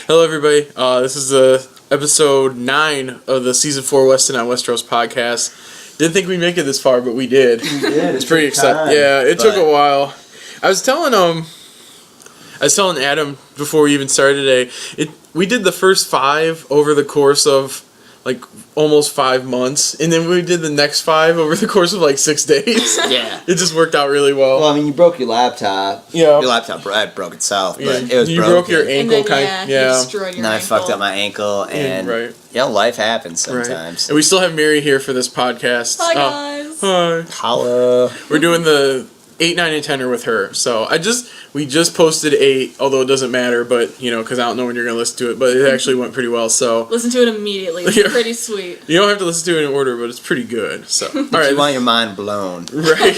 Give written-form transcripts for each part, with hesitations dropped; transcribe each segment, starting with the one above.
Hello, everybody. This is episode 9 of the season 4 Weston on Westeros podcast. Didn't think we'd make it this far, but we did. We did. It's pretty exciting. Yeah, it took a while. I was telling Adam before we even started today. We did the first 5 over the course of like almost 5 months, and then we did the next 5 over the course of like 6 days. Yeah. It just worked out really well. Well, I mean, you broke your laptop. Yeah. Your laptop broke itself, but Yeah. it was You broken. broke your ankle, and then, you destroyed your And then I ankle. fucked up my ankle, and right. life happens sometimes. Right. And we still have Mary here for this podcast. Hi, guys. Hi. Holla. We're doing the 8, 9, and 10 with her. So we just posted 8, although it doesn't matter, but because I don't know when you're gonna listen to it, but it actually went pretty well. So Listen to it immediately. It's Yeah. pretty sweet. you don't have to listen to it in order, but it's pretty good. So all right, You want your mind blown. right?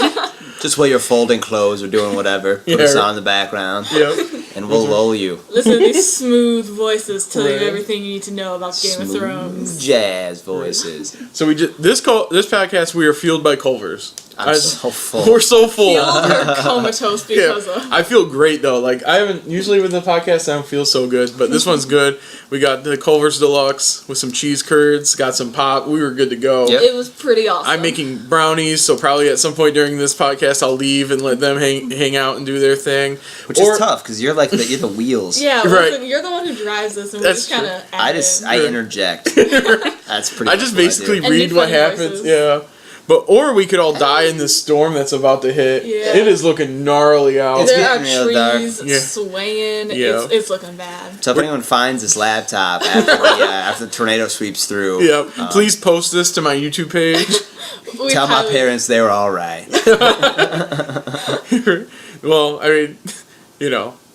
Just while you're folding clothes or doing whatever, put Yeah. a song in the background, Yep. and we'll lull you. Listen to these smooth voices tell you Right. everything you need to know about Game of Thrones. Jazz voices. So we just this podcast we are fueled by Culver's. I'm so full. We're so full. Feel or comatose because of. I feel great though. Like I haven't usually with the podcast I don't feel so good, but this one's good. We got the Culver's Deluxe with some cheese curds, got some pop. We were good to go. Yep. It was pretty awesome. I'm making brownies, so probably at some point during this podcast I'll leave and let them hang out and do their thing. Which is tough because you're you're the wheels. Yeah, Right. listen, you're the one who drives this, and we That's just kind of. I interject. That's pretty. I just much what I basically do. And read do what funny happens. voices. Yeah. Or we could all die in this storm that's about to hit. Yeah. It is looking gnarly out. It's There are getting real dark. trees Yeah. swaying. Yeah. It's looking bad. So if anyone finds this laptop after the tornado sweeps through, Yeah. Please post this to my YouTube page. We tell my highly- parents they were all right. Well, I mean,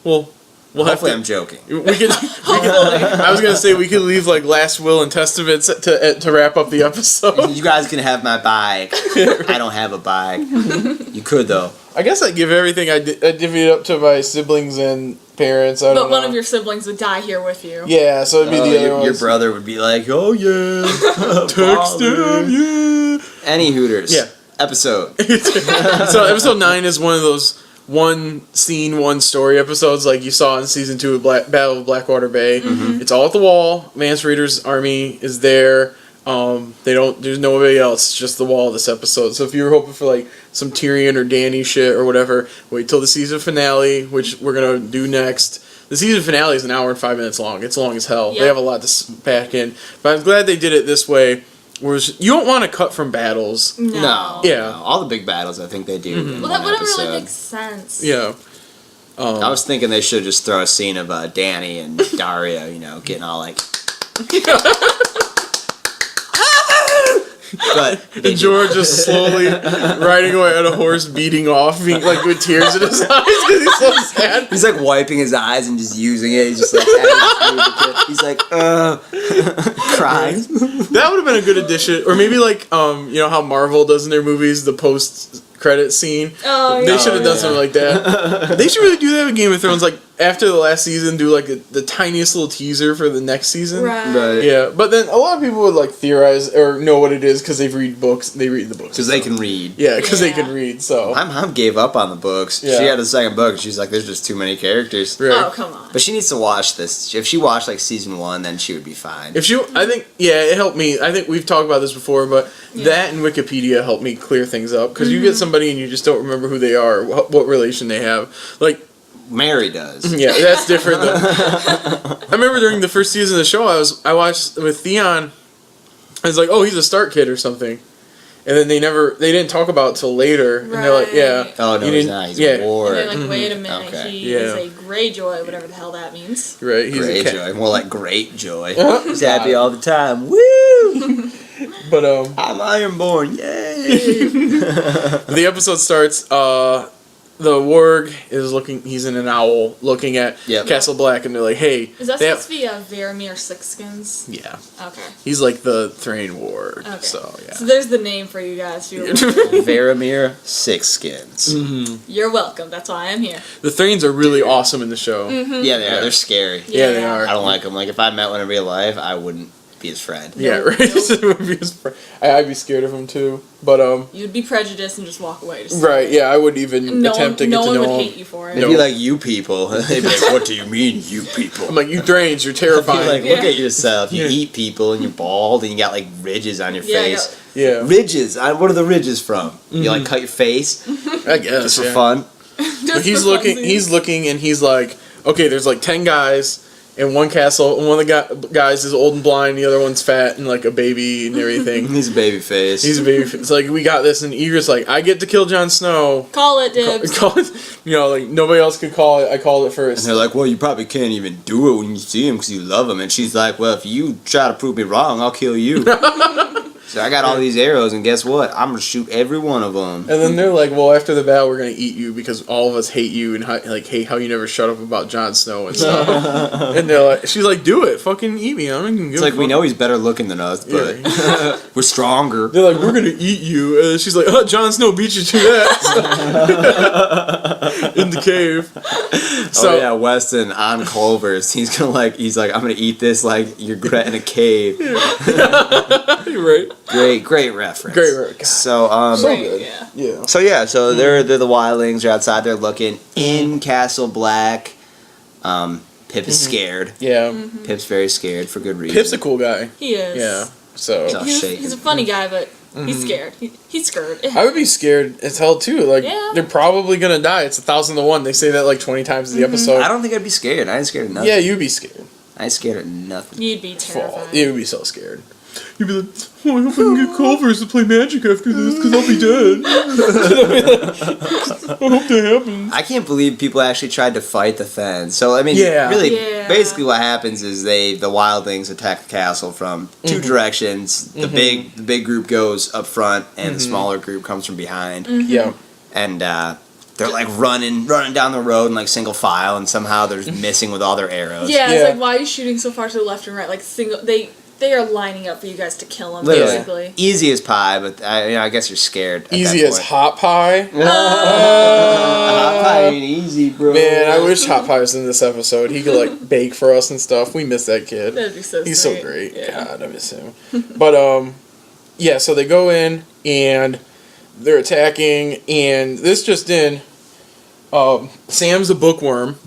we'll have Hopefully to. I'm joking. We could. I was gonna say we could leave like last will and testaments to wrap up the episode. You guys can have my bike. I don't have a bike. You could though. I guess I give everything I divvy it up to my siblings and parents. I don't But know. one of your siblings would die here with you. Yeah, so it'd be the other your ones. brother would be like, oh yeah, Text him, yeah. Any Hooters. Yeah. Episode. So episode 9 is one of those one scene, one story episodes like you saw in season 2 of Battle of Blackwater Bay. Mm-hmm. It's all at the wall. Mance Raider's army is there. There's nobody else. It's just the wall this episode. So if you were hoping for like some Tyrion or Dany shit or whatever, wait till the season finale, which we're gonna do next. The season finale is an hour and 5 minutes long. It's long as hell. Yep. They have a lot to pack in. But I'm glad they did it this way. Whereas you don't want to cut from battles. No. Yeah. No, all the big battles I think they do. In Well, one that wouldn't episode. really make sense. Yeah. I was thinking they should just throw a scene of Dany and Daria, getting all like. But And George just slowly riding away on a horse, beating off, being like with tears in his eyes because he's so sad. he's like wiping his eyes and just using it. He's just like, he's like, crying. That would have been a good addition, or maybe like how Marvel does in their movies, the post-credit scene. Oh, yeah. They should have done yeah. something like that. They should really do that with Game of Thrones. Like after the last season, do like the tiniest little teaser for the next season. Right. Yeah, but then a lot of people would like theorize or know what it is because they read books. They read the books Because they can read. Yeah, because they Yeah. can read. So My mom gave up on the books. Yeah. She had the second book, and she's like, there's just too many characters. right. Oh, come on. But she needs to watch this. If she watched like season 1, then she would be fine. I think it helped me. I think we've talked about this before, but that and Wikipedia helped me clear things up because you get somebody and you just don't remember who they are, what relation they have. Like, Mary does. yeah, that's different. Though. I remember during the first season of the show, I watched with Theon. I was like, oh, he's a Stark kid or something, and then they didn't talk about it till later, and they're like, yeah, Right. Oh, no, You he's didn't- not. He's yeah. a ward. And they're like, wait a minute, Okay. he Yeah. is a Greyjoy, whatever the hell that means. right, he's a cat. Greyjoy. More like great joy. Uh-huh. He's happy all the time. Woo! But I'm Ironborn. Yay! the episode starts. The warg is looking. He's in an owl looking at Yep. Castle Black, and they're like, "Hey, Is that they supposed to be a Varamir Sixskins? yeah." Okay. He's like the Thrain warg. Okay. So yeah. So there's the name for you guys. If you're wondering. Varamir Sixskins. You're welcome. That's why I'm here. The Thrains are really awesome in the show. Mm-hmm. Yeah, they are. They're scary. Yeah, they are. I don't like them. Like, if I met one in real life, I wouldn't be his friend. Yeah, right. Nope. Would be his friend. I'd be scared of him too. But You'd be prejudiced and just walk away. Just right, yeah, I wouldn't even attempt to get no to one know would him. hate you for it. They'd be like, you people. They'd be like, what do you mean, you people? I'm like, you drains, you're Be terrifying. like, look at yourself. You Yeah. eat people and you're bald and you got like ridges on your Yeah, face. yeah, Ridges. What are the ridges from? You like cut your face I guess. just for yeah. fun? But he's looking. He's looking, and he's like, okay, there's like 10 guys in one castle, and one of the guys is old and blind, the other one's fat and like a baby and everything. He's a baby face. He's a baby. It's like we got this, and Eager's like, I get to kill Jon Snow. Call it dibs. Call it, like nobody else could call it. I called it And first. they're like, well, you probably can't even do it when you see him because you love him. And she's like, well, if you try to prove me wrong, I'll kill you. So I got all these arrows, and guess what? I'm going to shoot every one of them. And then they're like, well, after the battle, we're gonna eat you because all of us hate you and hate how you never shut up about Jon Snow and stuff. And they're like, she's like, do it, fucking eat me. I don't even give It's a like, we fuck." know he's better looking than us, but we're stronger. They're like, we're gonna eat you. And she's like, Jon Snow beat you to that in the cave. So Oh yeah, Weston on Culver's. He's like, I'm gonna eat this like you're in a cave. you're right. Great reference. Great reference. God. So So Right, good. yeah. Yeah. So they're the wildlings. They're outside. They're looking in Castle Black. Pip is scared. Yeah. Pip's very scared for good reason. Pip's a cool guy. He is. Yeah. So So- He's a funny guy, but he's scared. He's scared. I would be scared as hell too. Like Yeah. they're probably gonna die. It's 1,000 to 1. They say that like 20 times in the episode. I don't think I'd be scared. I ain't scared of nothing. Yeah, you'd be scared. I ain't scared of nothing. You'd be Fall. terrified. You would be so scared. You'd be like, oh, I hope I can get Culver's to play Magic after this because I'll be dead. I hope that happens. I can't believe people actually tried to fight the Fen. So I mean, Yeah. really, Yeah. basically, what happens is the wildlings attack the castle from two directions. The big group goes up front, and the smaller group comes from behind. Yeah. And they're like running down the road in like single file, and somehow they're just missing with all their arrows. Yeah, Yeah. it's like, why are you shooting so far to the left and right? Like, they are lining up for you guys to kill him, Literally. basically. Easy as pie, but I guess you're scared. At Easy that as point. hot pie. Hot pie ain't easy, bro. Man, I wish Hot Pie was in this episode. He could like bake for us and stuff. We miss that kid. That'd be so He's sweet. so great. Yeah. God, I miss him. But yeah. So they go in and they're attacking, and this just in. Sam's a bookworm.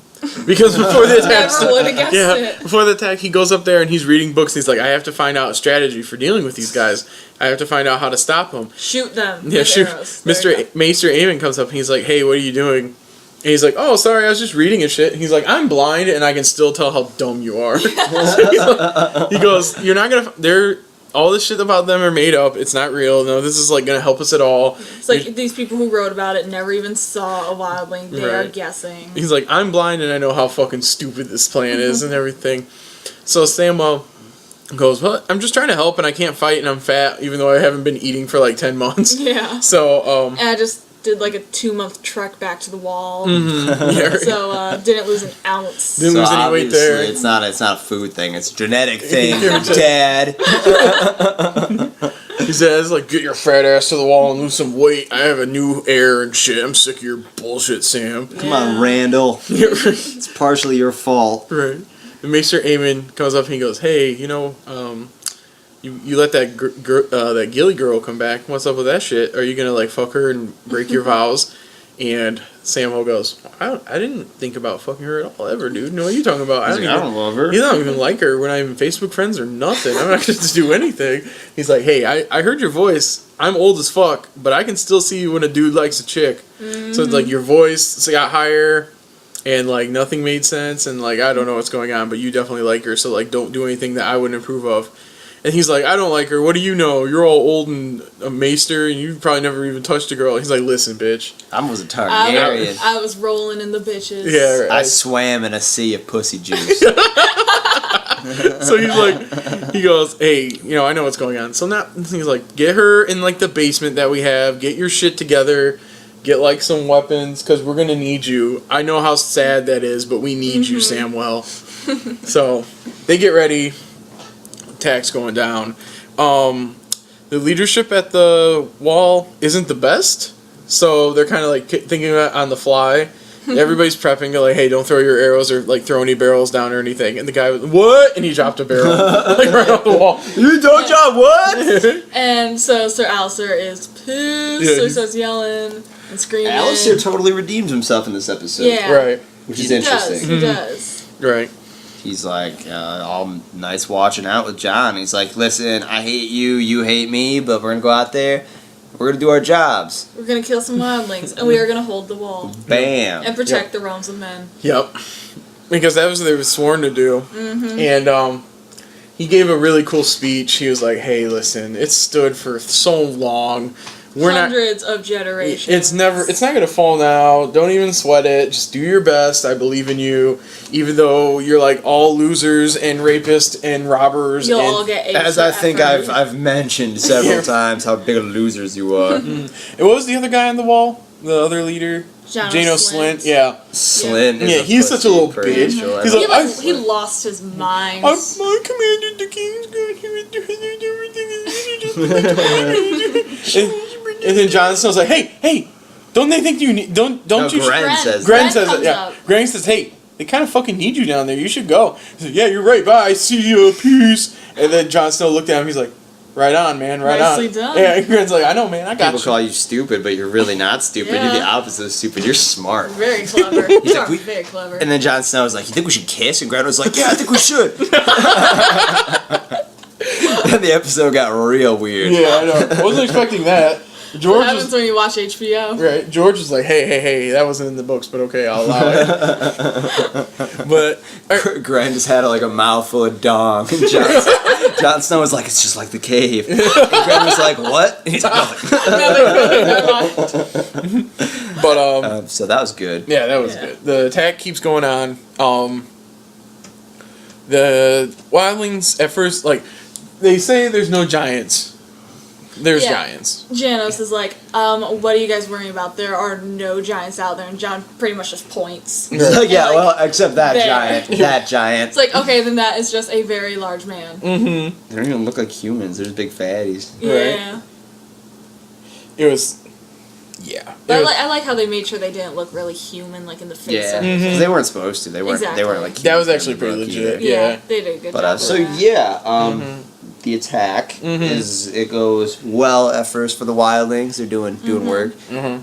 Because before the attack, Never would have guessed it. before the attack, he goes up there and he's reading books. And he's like, I have to find out a strategy for dealing with these guys. I have to find out how to stop them. Shoot them. Yeah, with shoot. arrows. There you go. Maester Aemon comes up and he's like, hey, what are you doing? And he's like, oh, sorry, I was just reading and shit. And he's like, I'm blind and I can still tell how dumb you are. He goes, you're not gonna. All this shit about them are made up. It's not real. No, this is like gonna help us at all. It's like these people who wrote about it never even saw a wildling. They are Right. guessing. He's like, I'm blind and I know how fucking stupid this plan is and everything. So Samwell goes, well, I'm just trying to help and I can't fight and I'm fat even though I haven't been eating for like 10 months. Yeah. So, And I just did like a 2-month trek back to the wall. yeah. So didn't lose an ounce. Didn't lose any weight obviously there. It's not a food thing. It's a genetic thing, You're just- Dad. He says, like, get your fat ass to the wall and lose some weight. I have a new heir and shit. I'm sick of your bullshit, Sam. Come on, Randall. It's partially your fault. Right. And Maester Aemon comes up and he goes, hey, you know, you let that that Gilly girl come back. What's up with that shit? Are you gonna like fuck her and break your vows? And Samwell goes, I didn't think about fucking her at all ever, dude. No, what are you talking about? I don't love her. You don't even like her. We're not even Facebook friends or nothing. I'm not going to do anything. He's like, hey, I heard your voice. I'm old as fuck, but I can still see when a dude likes a chick. So it's like your voice got higher and like nothing made sense and like I don't know what's going on, but you definitely like her. So like don't do anything that I wouldn't approve of. And he's like, I don't like her. What do you know? You're all old and a maester, and you probably never even touched a girl. He's like, listen, bitch. I was a Targaryen. I was rolling in the bitches. Yeah, right. I swam in a sea of pussy juice. So he's like, he goes, hey, you know, I know what's going on. So now he's like, get her in like the basement that we have. Get your shit together. Get like some weapons because we're gonna need you. I know how sad that is, but we need you, Samwell. So they get ready. Attack's going down. The leadership at the wall isn't the best, so they're kind of like thinking about it on the fly. Everybody's prepping to like, hey, don't throw your arrows or like throw any barrels down or anything. And the guy was, what? And he dropped a barrel like right off the wall. You don't drop what? And so Sir Alistair is pissed, Yeah, so he starts yelling and screaming. Alistair totally redeems himself in this episode. Yeah. Right. Which is He interesting. does, he does. Right. He's like, all nice watching out with John. He's like, listen, I hate you, you hate me, but we're going to go out there, we're going to do our jobs. We're gonna kill some wildlings, and we are gonna hold the wall. Bam. And protect the realms of men. Yep. Because that was what they were sworn to do. And he gave a really cool speech. He was like, hey, listen, it's stood for so long. We're Hundreds of generations. It's not gonna fall now. Don't even sweat it. Just do your best. I believe in you. Even though you're like all losers and rapists and robbers. You'll and all get A's As for I think effort. I've mentioned several times how big of losers you are. And what was the other guy on the wall? The other leader? Janos Slint. Slint. Yeah. Slint is Yeah, a he's such a pussy, little pretty bitch. sure. He's He, like, he lost his mind. I commanded the king's good. And then Jon Snow's like, hey, don't they think you need, don't No, you? Gren says Gren Gren says it, comes yeah. up. Gren says, hey, they kind of fucking need you down there. You should go. He's like, yeah, you're right. Bye. See you. Peace. And then Jon Snow looked at him. He's like, right on, man. Right Nicely on. done. Yeah. And Gren's like, I know, man. I got People you. call you stupid, but you're really not stupid. You're the Yeah. opposite of stupid. You're smart. Very clever. You like, are we- very clever. And then Jon Snow was like, you think we should kiss? And Gren was like, yeah, I think we should. And the episode got real weird. Yeah, I know. I wasn't expecting that. what George happens was when you watch HBO? right. George was like, hey, that wasn't in the books, but okay, I'll allow it. But Gren just had like a mouthful of dong. And Jon Snow was like, it's just like the cave. And Gren was like, what? And he's like, but so that was good. yeah, that was Yeah. good. The attack keeps going on. The wildlings at first, like, they say there's no giants. There's Yeah. giants. Janos is like, what are you guys worrying about? There are no giants out there. And John pretty much just points. Yeah, like, well, except that there. giant. That giant. It's like, okay, then that is just a very large man. Mm-hmm. They don't even look like humans. They're just big fatties. Yeah. It was, yeah. But It was- I like how they made sure they didn't look really human, like in the face. Yeah, or Mhm. 'cause they weren't supposed to. They weren't. Exactly. They weren't like. That was humans actually in the pretty book legit. either. Yeah, Yeah. they did a good But job. so with that. yeah, the attack is it goes well at first for the wildlings. They're doing work. Mhm.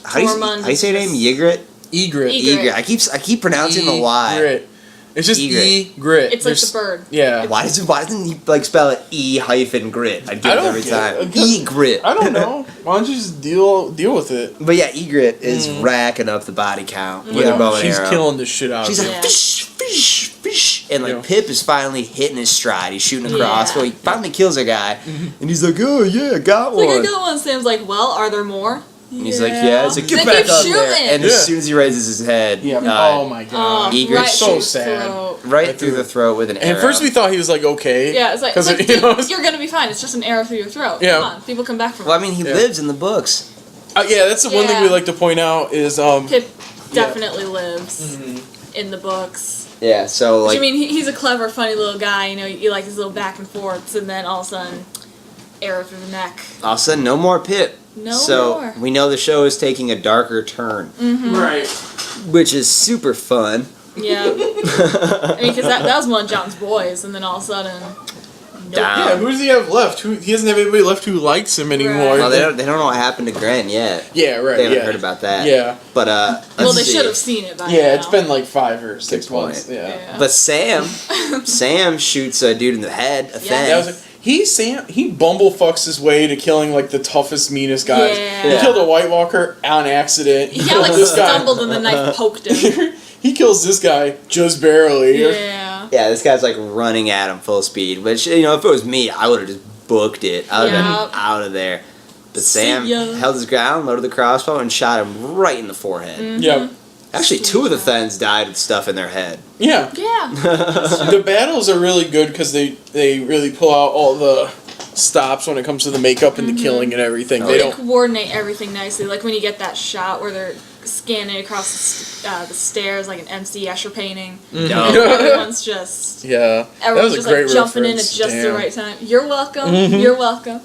How do you Tormund say your is name? Ygritte. Egret. Egret. Egret. I keep pronouncing the Y. Egret. It's just Egret. Egret. It's like the bird. Yeah. Why doesn't he like spell it E-grit? I get I it don't every get time. it, 'cause- Egret. I don't know. Why don't you just deal with it? But yeah, Egret is racking up the body count with Yeah. her bow and She's arrow. killing the shit out She's of like it. Yeah. fish, and like Yeah. Pip is finally hitting his stride. He's shooting a crossbow. Yeah. He finally kills a guy, and he's like, "Oh yeah, got It's like, I one." got one. Sam's like, well, are there more? And he's like, "Yeah." It's like, "Get Then back keep up there!" shooting. And Yeah. as soon as he raises his head, Yeah. Oh my god. Egret right so through the sad. throat. right through the throat with an arrow. And at first we thought he was like okay. Yeah, it's like, 'Cause dude, you know, you're gonna be fine. It's just an arrow through your throat. Yeah. Come on, people come back from well, I it. mean, he Yeah. lives in the books. yeah, that's the one thing we Yeah. like to point out is Pip definitely lives Mhm. in the books. Yeah. So Which, like, I mean, he's a clever, funny little guy. You know, you like his little back and forths, and then all of a sudden, arrow through the neck. all of a sudden, no more Pip. No So more. we know the show is taking a darker turn, right. which is super fun. Yeah. I mean, because that was one of John's boys, and then all of a sudden, nope. Down. Yeah, who does he have left? He doesn't have anybody left who likes him anymore. Right. Well, they don't know what happened to Gren yet. Yeah, right. They haven't yeah. heard about that. Yeah. But Well, let's they see. should have seen it by now. Yeah, it's been like 5 or 6 Good point. months. Yeah. Yeah. But Sam shoots a dude in the head. A Yeah. thing. That was like, he bumblefucks his way to killing like the toughest, meanest guys. Yeah. He killed a White Walker on accident. He kind of like this guy. stumbled and the knife poked him. He kills this guy just barely. Yeah. Yeah, this guy's like running at him full speed. Which, you know, if it was me, I would have just booked it. I would have Yep. been out of there. But See Sam ya. held his ground, loaded the crossbow, and shot him right in the forehead. Mm-hmm. Yeah. Actually, 2 of the Thens died with stuff in their head. Yeah. Yeah. The battles are really good because they really pull out all the stops when it comes to the makeup and the killing and everything. Oh, They They don't. coordinate everything nicely. Like when you get that shot where they're scanning across the stairs like an MC Escher painting. And No. everyone's just Yeah. That everyone's was a just great like jumping in at reference. just the Damn. right time. You're welcome. You're welcome.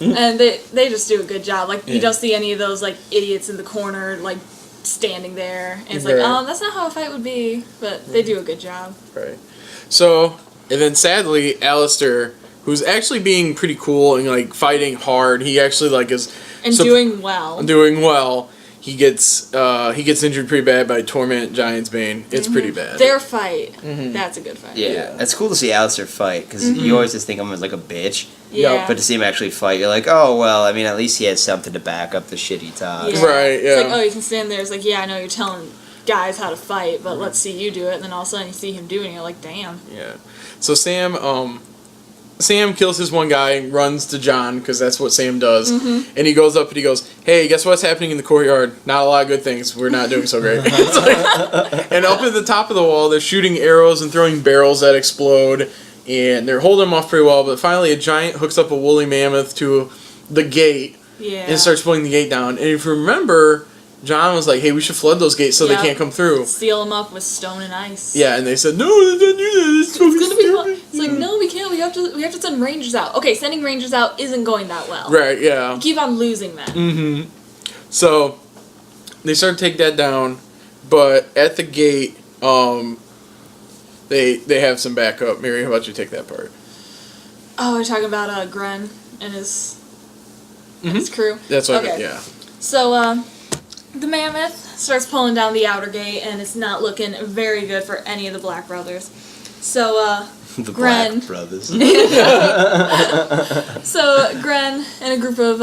And they just do a good job. Like you Yeah. don't see any of those like idiots in the corner like standing there, and it's Right. like, that's not how a fight would be, but they do a good job. Right. So, and then sadly, Alistair, who's actually being pretty cool and like fighting hard, he actually like is And doing well. doing well. He gets injured pretty bad by Torment Giant's Bane. It's pretty bad. Their fight, that's a good fight. Yeah, it's cool to see Alistair fight because you always just think of him as like a bitch, Yeah. but to see him actually fight, you're like, oh well. I mean, at least he has something to back up the shit he talks. Yeah. Right, It's yeah. like, oh, you can stand there. It's like, yeah, I know you're telling guys how to fight, but let's see you do it. And then all of a sudden you see him doing it. You're like, damn. Yeah. So Sam kills his one guy and runs to Jon because that's what Sam does. And he goes up and he goes, "Hey, guess what's happening in the courtyard? Not a lot of good things. We're not doing so great." It's like- and up at the top of the wall, they're shooting arrows and throwing barrels that explode, and they're holding them off pretty well. But finally, a giant hooks up a woolly mammoth to the gate Yeah. and starts pulling the gate down. And if you remember, Jon was like, "Hey, we should flood those gates so Yep. they can't come through." Seal them up with stone and ice. Yeah, and they said, "No, don't do that. It's It's gonna be fun. stupid." It's like, no, we can't. We have to send rangers out. Okay, sending rangers out isn't going that well. Right, yeah. You keep on losing them. So they start to take that down, but at the gate, they have some backup. Mary, how about you take that part? Oh, we're talking about Gren and his crew. That's what Okay. yeah. So the mammoth starts pulling down the outer gate, and it's not looking very good for any of the Black brothers. So The Gren. Black Brothers. So Gren and a group of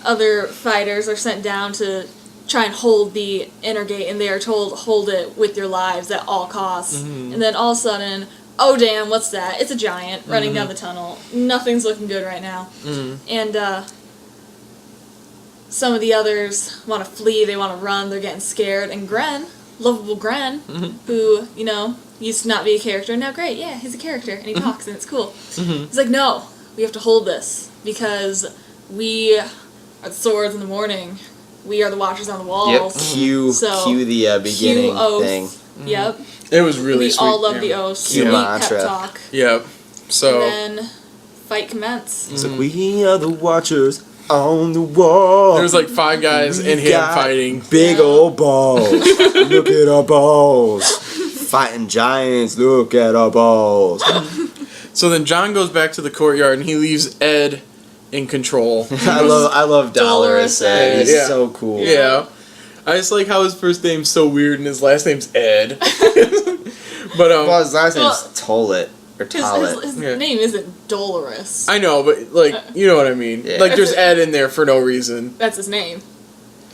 other fighters are sent down to try and hold the inner gate, and they are told, hold it with your lives at all costs. And then all of a sudden, oh damn, what's that? It's a giant running down the tunnel. Nothing's looking good right now. And some of the others want to flee, they want to run, they're getting scared, and Gren, lovable Gren, who, you know, used to not be a character, now great, yeah, he's a character, and he talks, and it's cool. He's like, no, we have to hold this, because we are the swords in the morning, we are the watchers on the walls. Yep. Cue the beginning Cue oath. thing. Yep. It was really We sweet. all love yeah. the oath. Cue Sweet mantra. pep talk. Yep. So And then fight commence. It's like, we are the watchers on the wall. there's like 5 guys and him got fighting. Big old balls. Look at our balls. Fighting giants. Look at our balls. So then Jon goes back to the courtyard and he leaves Ed in control. I love Dolores. Dolores Ed. He's Yeah. so cool. Yeah. I just like how his first name's so weird and his last name's Ed. But Well, his last name's Well, Tollett or Tollett. His Yeah. name isn't Dolores. I know, but like you know what I mean. Yeah. Like there's Ed in there for no reason. That's his name.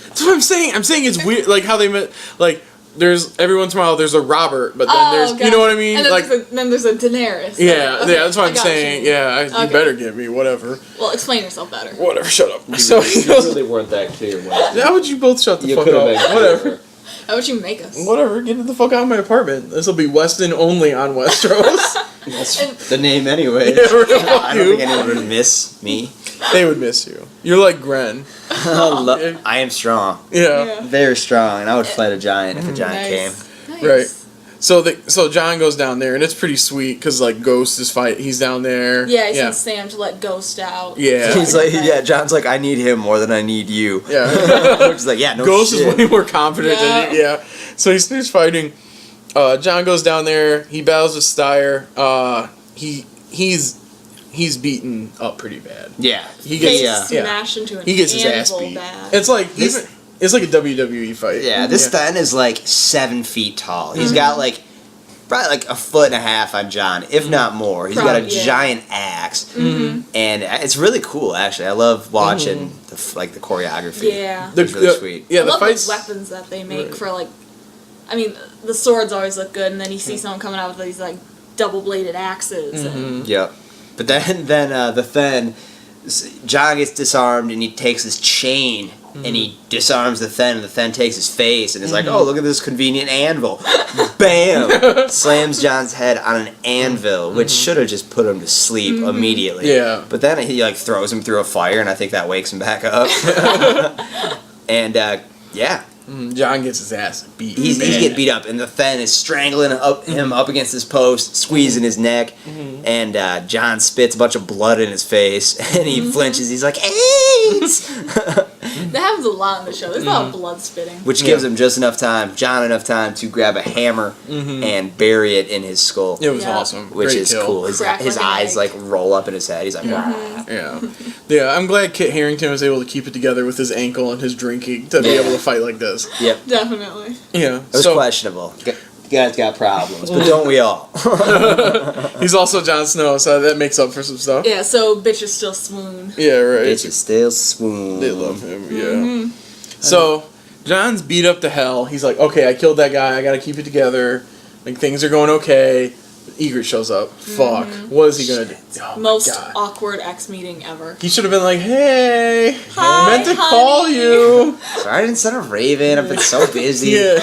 That's what I'm saying. I'm saying it's weird, like how they met. Like there's every once in a while there's a Robert, but then there's you know what I mean. And then, Like then there's a Daenerys. yeah, Okay, yeah. That's what I I'm got saying. you. Yeah, you Okay. better get me whatever. Well, explain yourself better. Whatever. Shut up. So he You goes. really weren't that clear. Weston. How would you both shut the You fuck could have up? been Whatever. clearer. How would you make us? Whatever. Get the fuck out of my apartment. This will be Weston only on Westeros. That's the name anyway. Yeah, we're gonna fuck I don't you. think anyone would miss me. They would miss you. You're like Gren. I am strong. Yeah. Very strong, and I would fight a giant if a giant came. Nice. Right. So Jon goes down there, and it's pretty sweet because like Ghost is he's down there. Yeah, he yeah. sends Sam to let Ghost out. Yeah. He's like, yeah, John's like, I need him more than I need you. Yeah. Which is like, yeah, no Ghost shit. is way more confident Yeah. than yeah. So he starts fighting. Jon goes down there. He battles with Styre. He's beaten up pretty bad. Yeah. He Face gets smashed into an he gets his ass anvil beat. bad. It's like This- it's like a WWE fight. Yeah, this Sten is like 7 feet tall. He's got like probably like a foot and a half on Jon, if not more. He's got a Probably, yeah. giant axe, and it's really cool. Actually, I love watching the choreography. Yeah. It's really sweet. Yeah, I the love fights. the weapons that they make Right. for like. I mean, the swords always look good, and then you see someone coming out with these like double-bladed axes. And, Yep. But then Jon gets disarmed and he takes his chain and he disarms the Then, and the Then takes his face and is like, oh, look at this convenient anvil. Bam! Slams Jon's head on an anvil, which should have just put him to sleep immediately. Yeah. But then he like throws him through a fire, and I think that wakes him back up. And yeah. Jon gets his ass beat. He's bad. getting beat up, and the Then is strangling him up against his post, squeezing his neck, and Jon spits a bunch of blood in his face, and he flinches. He's like, AIDS! That happens a lot in the show. There's a lot of blood spitting. Which gives him just enough time, John enough time to grab a hammer and bury it in his skull. It was awesome. Which Great is kill. cool. His eyes like roll up in his head. He's like, Yeah, I'm glad Kit Harington was able to keep it together with his ankle and his drinking to be able to fight like this. Yep. Definitely. Yeah. It was questionable. You guys got problems, but don't we all? He's also Jon Snow, so that makes up for some stuff. Yeah, so bitches still swoon. Yeah, right. Bitches still swoon. They love him, yeah. So, Jon's beat up to hell. He's like, okay, I killed that guy. I gotta keep it together. Like, things are going okay. Egret shows up. Fuck. What is he gonna do? Oh, Most my God. awkward ex meeting ever. He should have been like, hey, Hi, I meant to honey. call you. Sorry I didn't send a raven. I've been so busy. Yeah.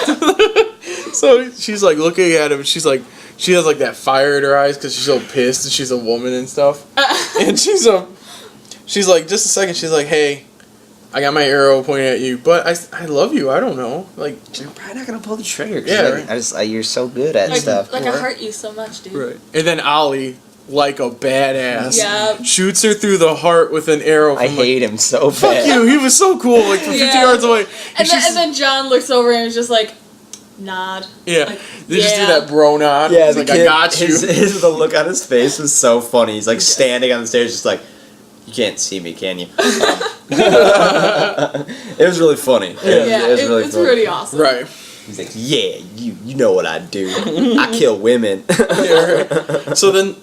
So she's like looking at him, and she's like, she has like that fire in her eyes because she's so pissed and she's a woman and stuff. And she's like, just a second, she's like, hey, I got my arrow pointing at you, but I love you. I don't know, like You're probably not gonna pull the trigger. 'Cause Yeah, I just you're so good at stuff. Like I hurt you so much, dude. right. And then Ollie, like a badass, Yeah. shoots her through the heart with an arrow. From, I hate him so bad. Fuck you. He was so cool, like from 50 Yeah. yards away. And then John looks over and is just like, nod. Yeah, Like, they just do yeah. that bro nod. Yeah, He's the like, kid, I got you. the look on his face was so funny. He's like standing on the stairs, just like, you can't see me, can you? It was really funny. Yeah, it was really it's funny. pretty awesome. Right. He's like, yeah, you know what I do. I kill women. Yeah, right. So then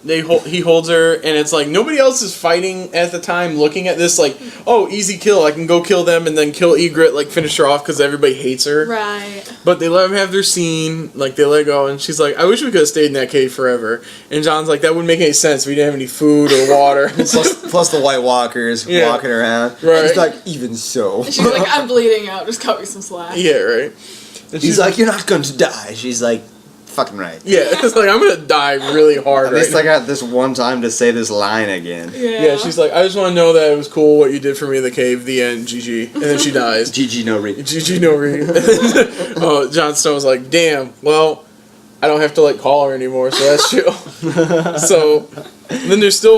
he holds her, and it's like nobody else is fighting at the time. Looking at this, like, oh, easy kill. I can go kill them and then kill Egret, like finish her off because everybody hates her. Right. But they let them have their scene. Like they let go, and she's like, I wish we could have stayed in that cave forever. And John's like, that wouldn't make any sense. We didn't have any food or water. plus the White Walkers walking around. Right. And he's like, even so. And she's like, I'm bleeding out. Just cut me some slack. Yeah, right. And He's like, you're not going to die. She's like, fucking right. yeah, it's like I'm gonna die really hard. At least right I got this one time to say this line again. Yeah, she's like, I just want to know that it was cool what you did for me in the cave. The end, GG. And then she dies. GG no re. GG no re. Oh, Jon Snow's like, damn. Well, I don't have to like call her anymore, so that's chill. So then there's still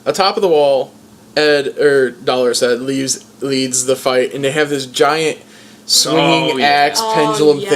atop of the wall. Dollar said leads the fight, and they have this giant swinging axe pendulum yes.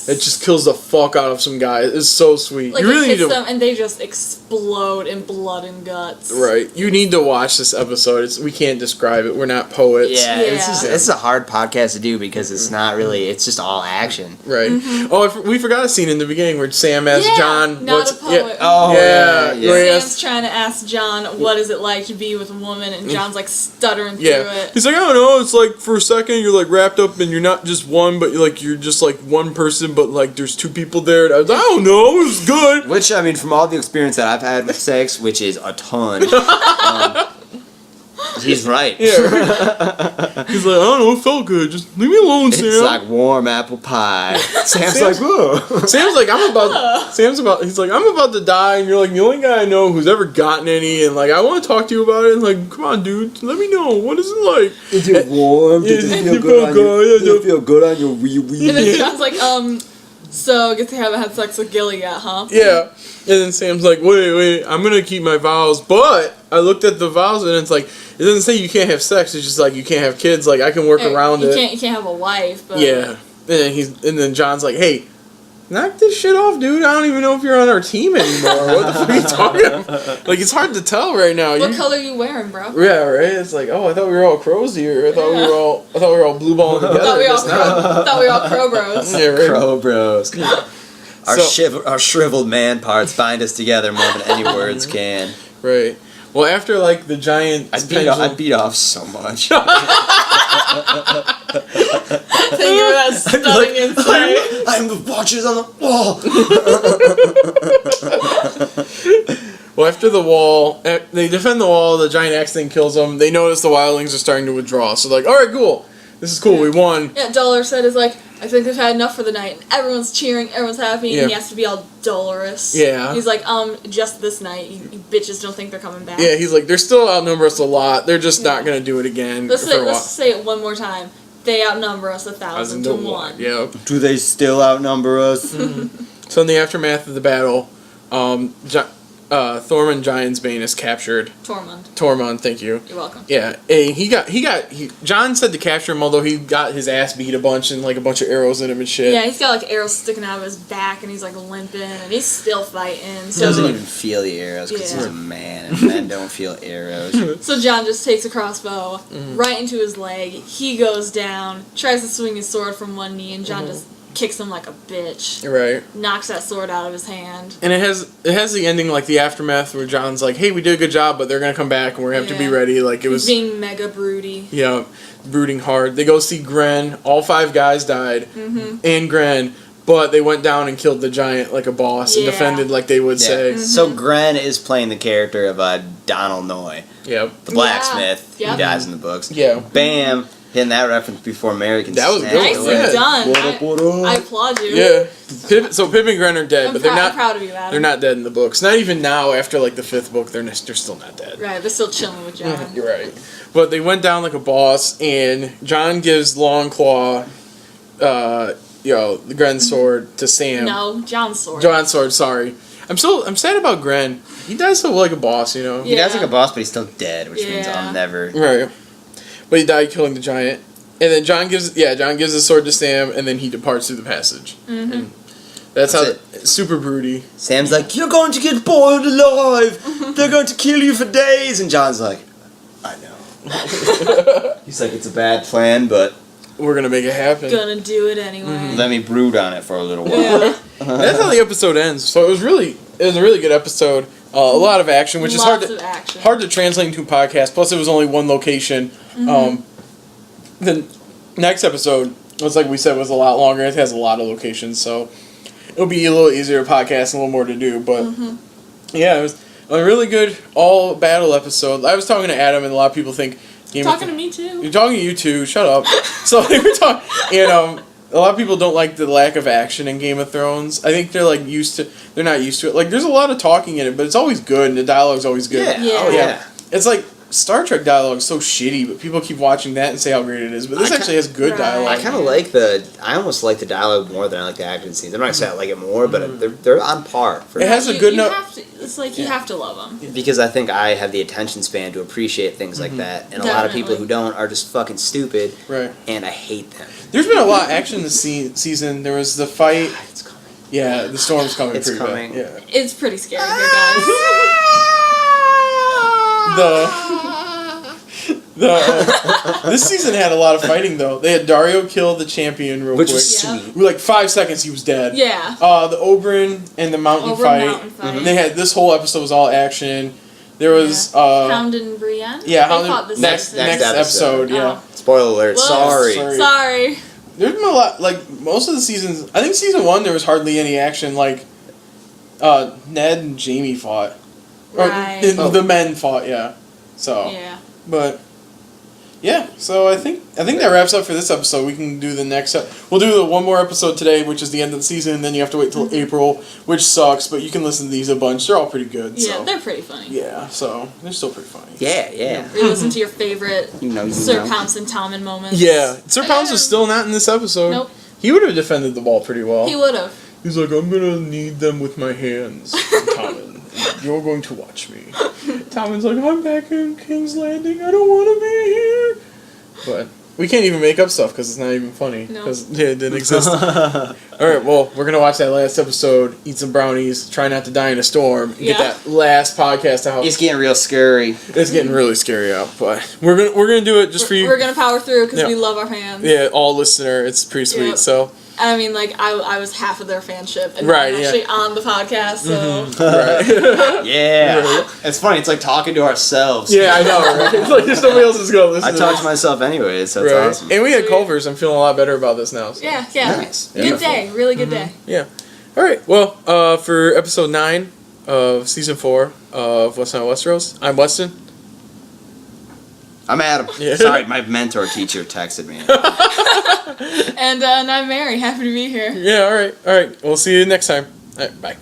thing that just kills the fuck out of some guys. It's so sweet. Like You really it hits need to. them and they just explode in blood and guts. Right. You need to watch this episode. We can't describe it. We're not poets. Yeah, Yeah. this is a hard podcast to do because it's not really, it's just all action. Right. Oh, we forgot a scene in the beginning where Sam asks Yeah, John, not what's a poet. Oh, yeah. yeah. where he Sam's asks- trying to ask John what is it like to be with a woman, and John's like stuttering through yeah. it. He's like, I don't know. It's like for a second you're like wrapped up and you're not just one, but you're just like one person, but like there's two people there. And I was like, I don't know. It was good. Which, I mean, from all the experience that I've had with sex, which is a ton, he's right. Yeah. He's like, I don't know. It felt good. Just leave me alone, Sam. It's like warm apple pie. Sam's like, whoa. Sam's like, he's like, I'm about to die, and you're like the only guy I know who's ever gotten any, and like, I want to talk to you about it, and like, come on, dude, let me know, what is it like? Is it warm? Does it feel good? Does it feel good on your wee wee? And then John's like, so guess they haven't had sex with Gilly yet, huh? Yeah. And then Sam's like, wait, I'm gonna keep my vows, but I looked at the vows, and it's like, it doesn't say you can't have sex, it's just like, you can't have kids, like, I can work around it. You can't have a wife, but... Yeah. And then John's like, hey, knock this shit off, dude. I don't even know if you're on our team anymore. What the fuck are you talking about? Like, it's hard to tell right now. What color are you wearing, bro? Yeah, right? It's like, oh, I thought we were all crows here. I thought we were all blue balling together. Thought we all crow bros. Yeah, right. Crow bros. Our shriveled man parts bind us together more than any words can. Right. Well, after like the giant I beat off so much. Think of that stunning insight. I'm the watchers on the wall. Well, after the wall, they defend the wall. The giant axe thing kills them. They notice the wildlings are starting to withdraw. So like, all right, cool. This is cool. We won. Yeah, Dollar said is like, I think they've had enough for the night. And everyone's cheering, everyone's happy, and he has to be all dolorous. Yeah. He's like, just this night. You bitches don't think they're coming back. Yeah, he's like, they're still outnumber us a lot. They're just not gonna do it again. Let's for a while. say it one more time. They outnumber us 1,000 to 1. Yeah. Do they still outnumber us? So in the aftermath of the battle, Thormund Giantsbane is captured. Tormund, thank you. You're welcome. Yeah, John said to capture him, although he got his ass beat a bunch and like a bunch of arrows in him and shit. Yeah, he's got like arrows sticking out of his back and he's like limping and he's still fighting. He So doesn't even feel the arrows because he's a man and men don't feel arrows. So John just takes a crossbow right into his leg. He goes down, tries to swing his sword from one knee, and John just kicks him like a bitch. Right. Knocks that sword out of his hand. And it has the ending like the aftermath where John's like, "Hey, we did a good job, but they're gonna come back and we're gonna have to be ready." Like it was being mega broody. Yeah, brooding hard. They go see Gren. All 5 guys died, and Gren, but they went down and killed the giant like a boss and defended like they would say. So Gren is playing the character of Donald Noy, Yep. the blacksmith. Yeah. He dies in the books. Yeah. Bam. Hitting that reference before Mary can That was snap good. it. Nicely Yeah. done. What up? I applaud you. Yeah. So Pip and Gren are dead, but they're I'm not. proud of you, Adam. They're not dead in the books. Not even now. After like the 5th book, they're still not dead. Right, they're still chilling with John. You're right. But they went down like a boss, and John gives Longclaw, the Gren's sword to Sam. No, John's sword. John's sword. Sorry. I'm sad about Gren. He dies so like a boss, you know. He dies like a boss, but he's still dead, which means Yeah. I'll never. Right. But he died killing the giant. And then John gives his sword to Sam, and then he departs through the passage. And that's how super broody. Sam's like, "You're going to get boiled alive. They're going to kill you for days." And John's like, "I know." He's like, "It's a bad plan, but We're gonna make it happen. Gonna do it anyway. let me brood on it for a little while." Yeah. That's how the episode ends. So it was a really good episode. A lot of action, which Lots is of action. hard to translate into a podcast. Plus, it was only one location. The next episode was like we said was a lot longer. It has a lot of locations, so it'll be a little easier to podcast and a little more to do. But yeah, it was a really good all battle episode. I was talking to Adam, and a lot of people think Talking to me too. You're talking to you too. Shut up. So they were talking, and a lot of people don't like the lack of action in Game of Thrones. I think they're like they're not used to it. Like there's a lot of talking in it, but it's always good, and the dialogue's always good. Yeah. Yeah. Oh yeah. It's like Star Trek dialogue is so shitty, but people keep watching that and say how great it is. But this actually has good Right. dialogue. I kind of like I almost like the dialogue more than I like the action scenes. I'm not gonna say I like it more, but they're on par. For It has a good note. It's like you have to love them. Because I think I have the attention span to appreciate things like that, and a lot of people who don't are just fucking stupid, Right. and I hate them. There's been a lot of action this season. There was the fight. It's coming. Yeah, the storm's coming. It's pretty coming. Bad. Yeah. It's pretty scary here, guys. This season had a lot of fighting though. They had Dario kill the champion real Which quick. was Yeah. sweet. Like 5 seconds, he was dead. Yeah. The Oberyn and the mountain fight. Mountain fight. They had this whole episode was all action. There was Hound and Brienne. yeah, They Hound fought this next season. episode. Yeah. Oh. Spoiler alert. Whoops. Sorry. Sorry. There's been a lot, like, most of the seasons, I think season 1 there was hardly any action, like, Ned and Jamie fought. Or Right. the men fought, yeah. So, Yeah. but, yeah, so I think that wraps up for this episode. We can do the next, we'll do one more episode today, which is the end of the season, and then you have to wait till April, which sucks, but you can listen to these a bunch. They're all pretty good, Yeah, so. they're pretty funny. Yeah, so, they're still pretty funny. Yeah. Or you listen to your favorite You know. Sir Pounce and Tommen moments. Yeah, Sir Pounce was still not in this episode. Nope. He would have defended the wall pretty well. He would have. He's like, I'm gonna knead them with my hands, Tommen. You're going to watch me. Tommen's like, I'm back in King's Landing. I don't want to be here. But we can't even make up stuff because it's not even funny. No. Because it didn't exist. Alright, well, we're going to watch that last episode, eat some brownies, try not to die in a storm, and get that last podcast out. It's getting real scary. It's getting really scary out, but we're gonna do it just for you. We're gonna power through because Yeah. we love our fans. Yeah, all listener. It's pretty sweet, Yep. so. I mean, like, I was half of their fanship, and Right, I'm yeah. actually on the podcast, so... Right. Yeah. It's funny. It's like talking to ourselves. Yeah, I know, right? It's like there's nobody else is going to listen I to talk this. to myself anyways, so it's Right. awesome. And we had Sweet. Culver's. I'm feeling a lot better about this now. So. Yeah. Nice. Good Beautiful. day. Really good day. Yeah. All right. Well, for episode 9 of season 4 of Weston Westeros, I'm Weston. I'm Adam. Yeah. Sorry, my mentor teacher texted me. And I'm Mary. Happy to be here. Yeah. All right. We'll see you next time. All right. Bye.